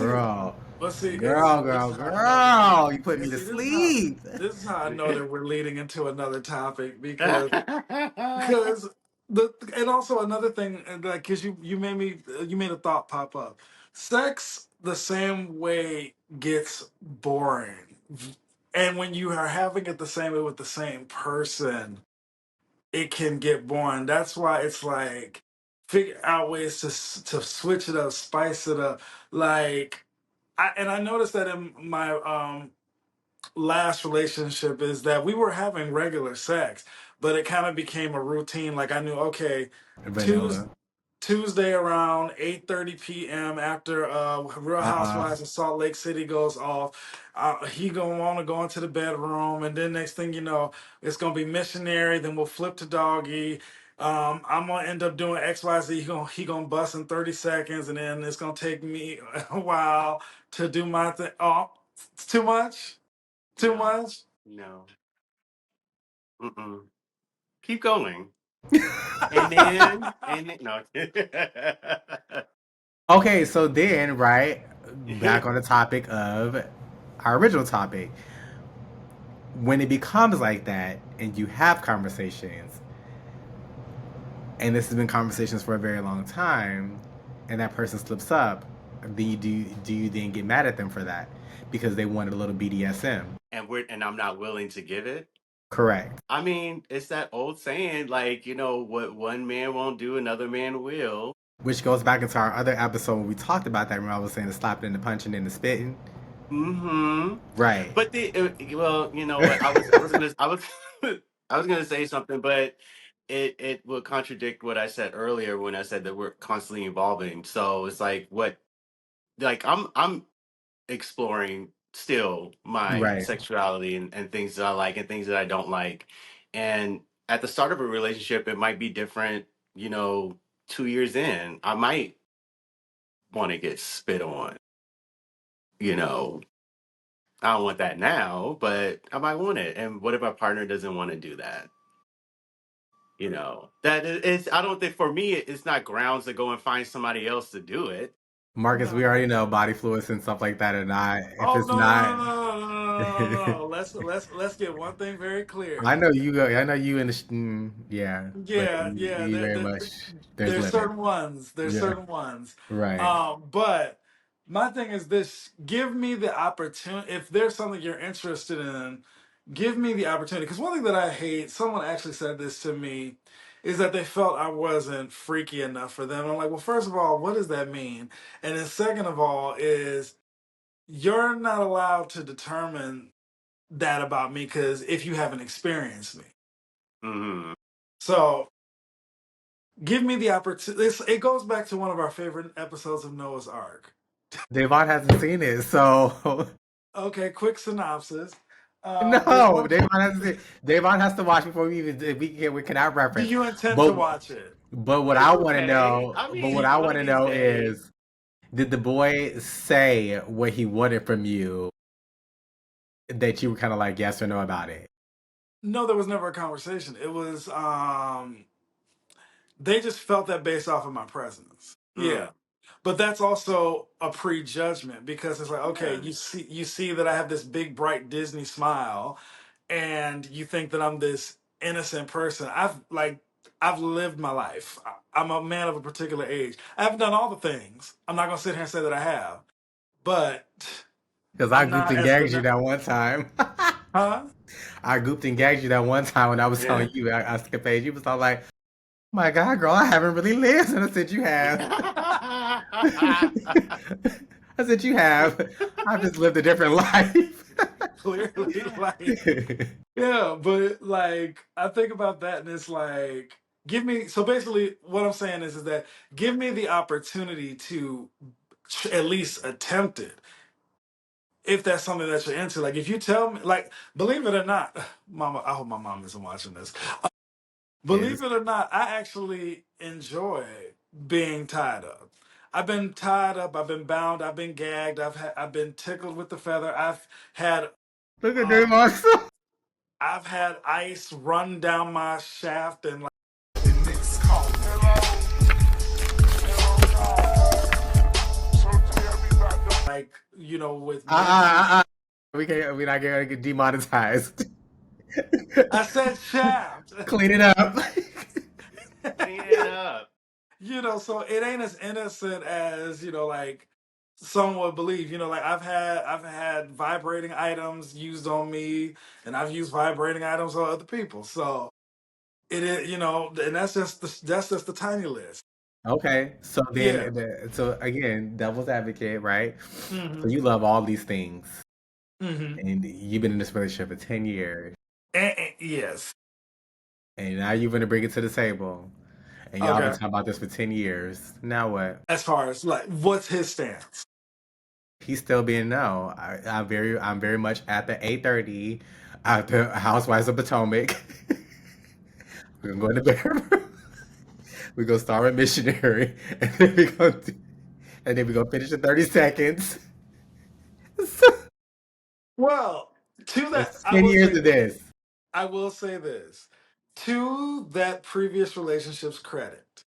see, girl, it's this is how I know that. you put me to See, sleep. this is how I know that we're leading into another topic because the and also another thing like because you made a thought pop up. Sex the same way gets boring, and when you are having it the same way with the same person, it can get boring. That's why it's like figure out ways to switch it up, spice it up. Like I noticed that in my last relationship is that we were having regular sex, but it kind of became a routine. Like I knew, okay, Tuesday. Vanilla. Tuesday around 8:30 p.m. after Real Uh-uh. Housewives of Salt Lake City goes off, he gonna want to go into the bedroom, and then next thing you know, it's gonna be missionary. Then we'll flip to doggy. I'm gonna end up doing X Y Z. He gonna bust in 30 seconds, and then it's gonna take me a while to do my thing. Oh, it's too much. Too No, much? no. Mm-mm. Keep going. And then no. Okay, so then, right, back on the topic of our original topic. When it becomes like that and you have conversations, and this has been conversations for a very long time, and that person slips up, do you then get mad at them for that because they wanted a little BDSM? And I'm not willing to give it. Correct. I mean, it's that old saying, like, what one man won't do, another man will. Which goes back into our other episode when we talked about that. When I was saying the slapping and the punching and the spitting. Hmm. Right. But well, you know what? I was gonna say something, but it will contradict what I said earlier when I said that we're constantly evolving. So it's like like I'm exploring still my Right. sexuality and things that I like and things that I don't like. And at the start of a relationship, it might be different, 2 years in. I might want to get spit on, you know. I don't want that now, but I might want it. And what if my partner doesn't want to do that? It's, I don't think for me, it's not grounds to go and find somebody else to do it. Marcus, we No. already know body fluids and stuff like that, and I if Oh it's no no not, no no no no no no no! Let's get one thing very I clear. know you go. I know you in the yeah, but Yeah, yeah. you very much there's There's limits. certain ones. There's Yeah. certain ones. Right. But my thing is this: give me the opportunity. If there's something you're interested in, give me the opportunity. Because one thing that I hate, someone actually said this to me, is that they felt I wasn't freaky enough for them. I'm like, well, first of all, what does that mean? And then second of all, is you're not allowed to determine that about me because if you haven't experienced me. Hmm. So give me the opportunity. It goes back to one of our favorite episodes of Noah's Ark. Devon hasn't seen it, so Okay, quick synopsis. There's no, one. Devon has to watch before we cannot Do reference. you intend to But watch it? what It's I want to okay. know, I but what mean, I one want of to these know days. is, did the boy say what he wanted from you that you were kind of like yes or no about it? No, there was never a conversation. It was they just felt that based off of my presence. Mm, Yeah. But that's also a prejudgment because it's like, okay, yeah. you see that I have this big bright Disney smile and you think that I'm this innocent person. I've lived my life. I'm a man of a particular age. I haven't done all the things. I'm not gonna sit here and say that I have, but Because I I'm gooped not and as gagged you benign. that one time. Huh? I gooped and gagged you that one time when I was Yeah. telling you I escapade. You was all like, my God, girl, I haven't really lived. And I said, you have. I said, you have. I've just lived a different life. Clearly, like, yeah, but like I think about that and it's like give me so basically what I'm saying is that give me the opportunity to at least attempt it if that's something that you're into. Like if you tell me, like, believe it or not, mama, I hope my mom isn't watching this. Is Believe it or not, I actually enjoy being tied up. I've been tied up, I've been bound, I've been gagged, I've been tickled with the feather. Had look at Dave um Marcel. I've had ice run down my shaft and like with witches. We're not gonna get demonetized. I said shaft. Clean it up. Clean it up. So it ain't as innocent as like some would believe. Like I've had vibrating items used on me, and I've used vibrating items on other people. So it is, and that's just the tiny list. Okay, so Yeah. so again, devil's advocate, right? So Hmm. you love all these things, Hmm. and you've been in this relationship for 10 years, Yes. and now you're gonna bring it to the table, and y'all been Okay. talking about this for 10 years. Now what? As far as like, what's his stance? He's still being no. I'm very much at the 8:30 at the Housewives of Potomac. We're gonna go in the bedroom. We're gonna start with missionary, and then we're gonna finish in 30 seconds. So, Well, to that, it's I 10 will years say of this. this. I will say this. To that previous relationship's credit,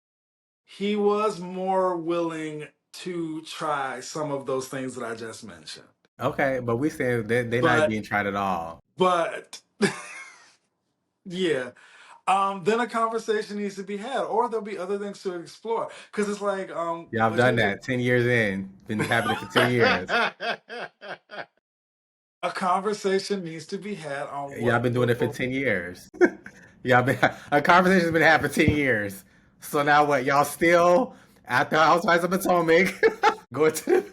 he was more willing. to try some of those things that I just mentioned. Okay, but we saying they're not But being tried at all. but yeah. Then a conversation needs to be had, or there'll be other things to explore. Because it's like, Y'all have what done you just that 10 years in. Been happening for 10 years. a conversation needs to be had on Y'all what been doing it for both. 10 years. Y'all been a conversation's been happening for 10 years. So now what? Y'all still at the Housewives of Potomac? Going to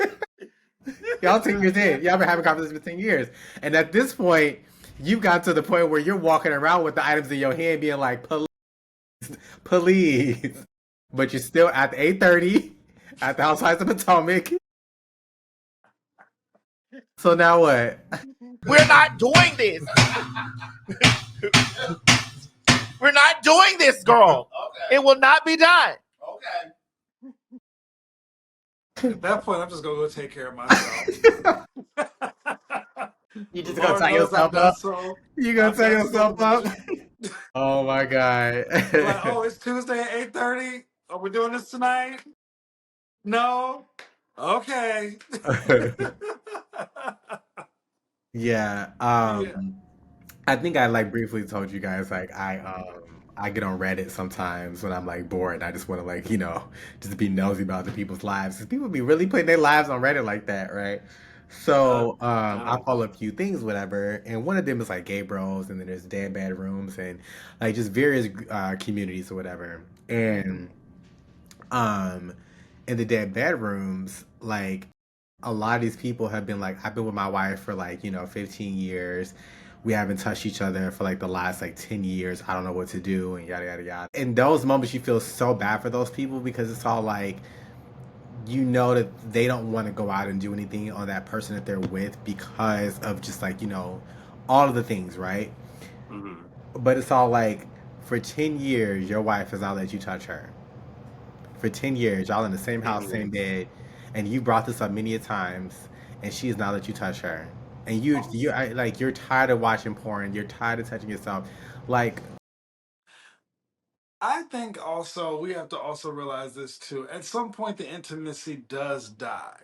y'all 10 years in. Y'all been having conversations for 10 years, and at this point, you got to the point where you're walking around with the items in your hand, being like, "Police, police," but you're still at 8:30 at the Housewives of Potomac. So now what? We're not doing this. We're not doing this, girl. Okay. It will not be done. Okay. At that point, I'm just gonna go take care of myself. You just gonna Lord tie knows I've yourself done up? so. You gonna I've tie done so yourself up? much. Oh my god. Like, oh, it's Tuesday at 8:30. Are we doing this tonight? No. Okay. Yeah. Yeah. I think I like briefly told you guys like I get on Reddit sometimes when I'm like bored. I just want to like just be nosy about the people's lives. 'Cause people be really putting their lives on Reddit like that, right? uh, So I uh, follow a few things, whatever, and one of them is like gay bros, and then there's dad bad rooms, and like just various communities or whatever. And um, in the dead bedrooms, like a lot of these people have been like, I've been with my wife for like, 15 years. We haven't touched each other for like the last like 10 years. I don't know what to do and yada, yada, yada. In those moments, you feel so bad for those people because it's all like, that they don't want to go out and do anything on that person that they're with because of just like, all of the things, right? mhm. But it's all like, for 10 years, your wife has not let you touch her. For 10 years, y'all in the same house, same Mhm. bed, and you brought this up many a times, and she has not let you touch her. And you're tired of watching porn. You're tired of touching yourself. Like, I think also we have to also realize this too. At some point, the intimacy does die.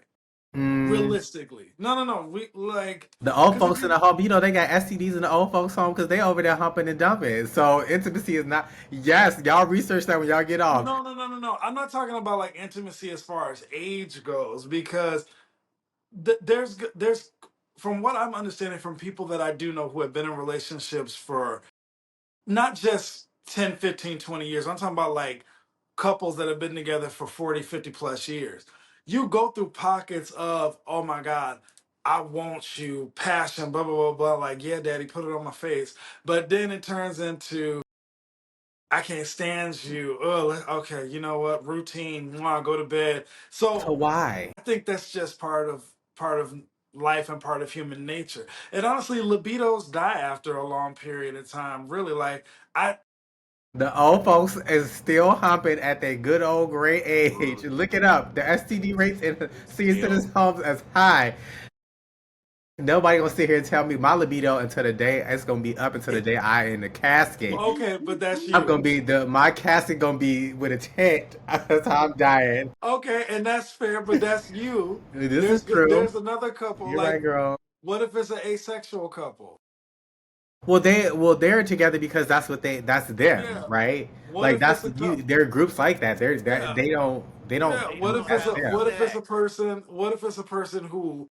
mm, Realistically, no. We like the old because if folks in you the home, they got STDs in the old folks' home because they over there humping and dumping. So intimacy is not. Yes, y'all research that when y'all get off. no. I'm not talking about like intimacy as far as age goes because there's from what I'm understanding from people that I do know who have been in relationships for not just 10, 15, 20 years. I'm talking about like couples that have been together for 40, 50 plus years. You go through pockets of, oh my God, I want you, passion, blah, blah, blah, blah. Like, yeah, daddy, put it on my face. But then it turns into, I can't stand you. Oh, okay, you know what? Routine, mwah, go to bed. So So why? I think that's just part of life and part of human nature. And honestly, libidos die after a long period of time. Really, like I The old folks is still humping at their good old gray age. Look it up. The STD rates in senior citizens still homes is high. Nobody gonna sit here and tell me my libido until the day it's gonna be up until the day I in the casket. okay, but that's I'm you. gonna be my casket gonna be with a tent. That's how I'm dying. Okay, and that's fair, but that's you. This is true. There's another couple. You're right, Like, girl. what if it's an asexual couple? They're together because that's them, Yeah. right? What Like if it's that's a you. couple? There are groups like that. They're that Yeah. they don't Yeah. What if it's that's a them. what if it's a person? What if it's a person who,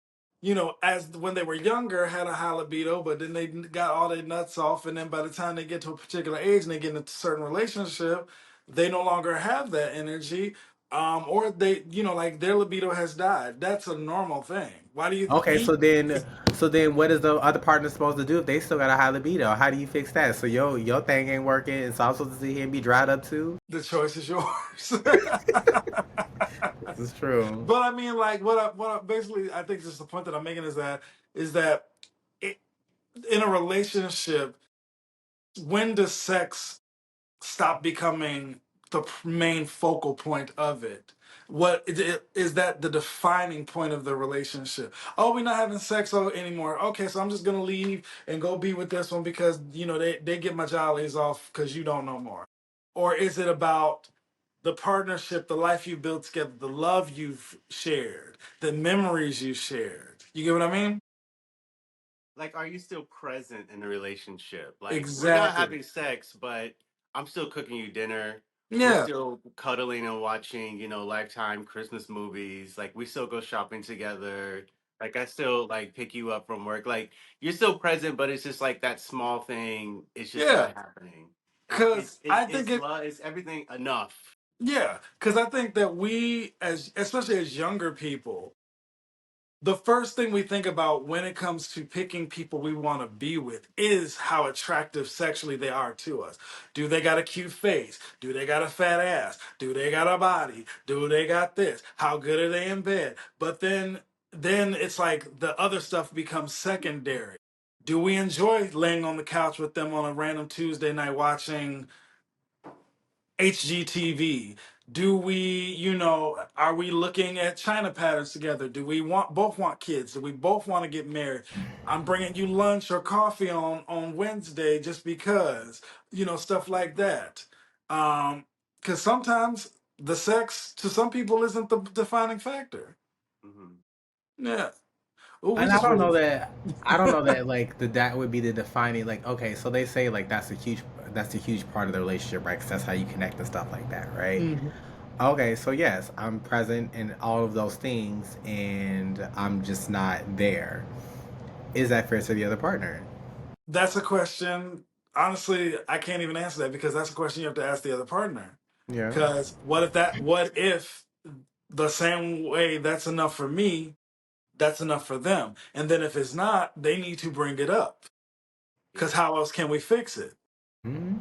as when they were younger had a high libido, but then they got all their nuts off, and then by the time they get to a particular age and they get into a certain relationship, they no longer have that energy. Or they, like their libido has died. That's a normal thing. Why do you Okay, eat? so then what is the other partner supposed to do if they still got a high libido? How do you fix that? So your thing ain't working, and so I'm supposed to sit here and be dried up too? The choice is yours. This is true. But I mean, like, basically, I think just the point that I'm making is that it, in a relationship, when does sex stop becoming the main focal point of it? Is that the defining point of the relationship? Oh, we're not having sex anymore. Okay, so I'm just gonna leave and go be with this one because they get my jollies off because you don't know more. Or is it about the partnership, the life you built together, the love you've shared, the memories you shared. You get what I mean? Like, are you still present in the relationship? Like, we're not Exactly. having sex, but I'm still cooking you dinner. We're Yeah. still cuddling and watching, Lifetime Christmas movies. Like, we still go shopping together. Like, I still like pick you up from work. Like, you're still present, but it's just like that small thing. It's just Yeah. not happening. Cause I think It's it love. It's everything enough. yeah, because I think that we as especially as younger people, the first thing we think about when it comes to picking people we want to be with is how attractive sexually they are to us. Do they got a cute face? Do they got a fat ass? Do they got a body? Do they got this? How good are they in bed? But then it's like the other stuff becomes secondary. Do we enjoy laying on the couch with them on a random Tuesday night watching HGTV? Do we, are we looking at China patterns together? Do we both want kids? Do we both want to get married? I'm bringing you lunch or coffee on Wednesday just because, stuff like that. Because sometimes the sex to some people isn't the defining factor. Hmm. Yeah. Oh, we And I just don't really. know that. I don't know that like that would be the defining. Like, okay, so they say like that's a huge part of the relationship, right? Because that's how you connect and stuff like that, right? Mhm. Okay, so yes, I'm present in all of those things, and I'm just not there. Is that fair to the other partner? That's a question. Honestly, I can't even answer that because that's a question you have to ask the other partner. Yeah. Because what if the same way that's enough for me, that's enough for them? And then if it's not, they need to bring it up. Because Yeah. how else can we fix it? Hmm.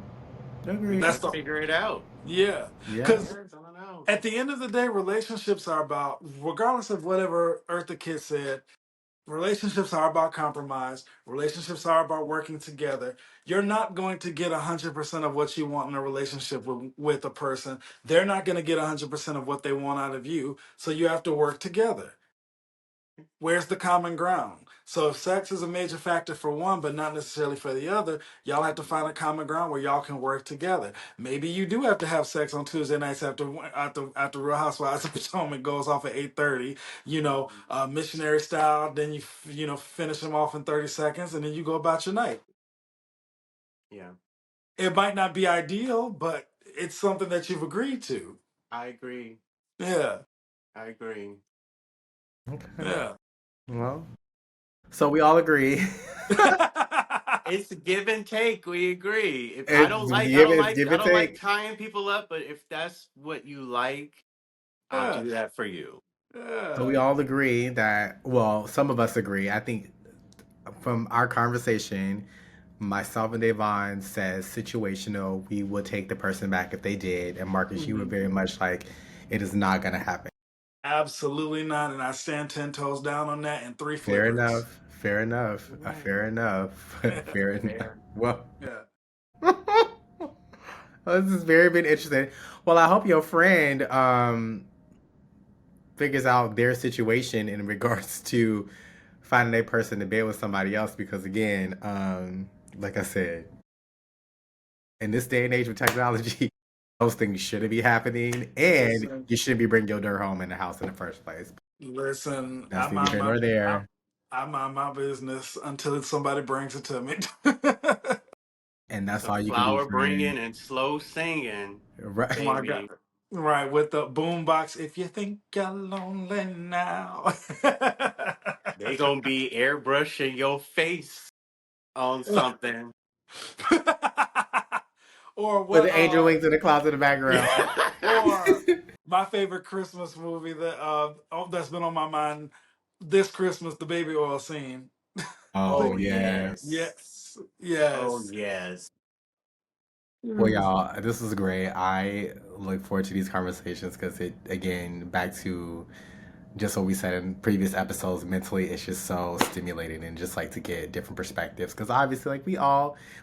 We Agreed. That's got to the, figure it out. yeah. Yeah. Because Yes, I don't know. at the end of the day, relationships are about, regardless of whatever Eartha Kitt said, relationships are about compromise. Relationships are about working together. You're not going to get 100% of what you want in a relationship with a person. They're not going to get 100% of what they want out of you. So you have to work together. Where's the common ground? So if sex is a major factor for one, but not necessarily for the other, y'all have to find a common ground where y'all can work together. Maybe you do have to have sex on Tuesday nights after Real Housewives of Potomac goes off at 8:30. Missionary style. Then you finish them off in 30 seconds, and then you go about your night. Yeah, It might not be ideal, but it's something that you've agreed to. I agree. Yeah, I agree. Okay. yeah. Well, so we all agree. It's give and take. We agree. If It's give I and don't like take. tying people up, but if that's what you like, I'll Yeah, do that for you. So we yeah. all agree that, well, some of us agree. I think from our conversation, myself and Devon says situational. We would take the person back if they did, and Marcus, you were Mhm. very much like, it is not going to happen. Absolutely not. And I stand 10 toes down on that and three Fair flippers. enough. Fair enough. Right. Fair enough. Fair enough. Fair. Well, Yeah. well, this has very been interesting. Well, I hope your friend figures out their situation in regards to finding a person to bed with somebody else because again, like I said, in this day and age with technology, those things shouldn't be happening, and Listen, you shouldn't be bringing your dirt home in the house in the first place. listen, That's neither here nor I, there. I mind my business until somebody brings it to me. And that's The all you can do, flower friend. bringing and slow singing, Right. My God. baby. Right, with the boombox. If you think you're lonely now. They gonna be airbrushing your face on something. Or With what the angel wings in the closet in the background. or my favorite Christmas movie that's been on my mind this Christmas, the baby oil scene. Oh Oh yes. yes. Yes. Oh Yes. yes. Well, y'all, this is great. I look forward to these conversations because it, again, back to just what we said in previous episodes, mentally, it's just so stimulating and just like to get different perspectives. Because obviously, like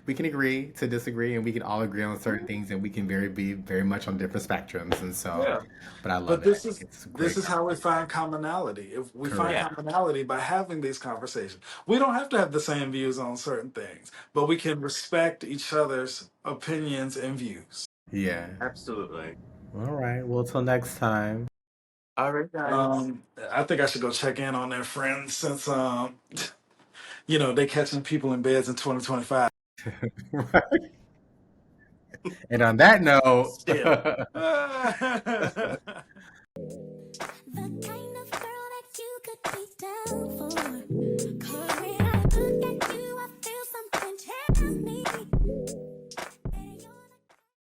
we can agree to disagree and we can all agree on certain things and we can be very much on different spectrums. And so, Yeah. but I love But it. I think it's a this great is how we conversation. find commonality. If we find Correct. Yeah. commonality by having these conversations, we don't have to have the same views on certain things, but we can respect each other's opinions and views. Yeah. Absolutely. All right. Well, till next time. All right, guys. I think I should go check in on their friends since they catching people in beds in 2025. And on that note, Still.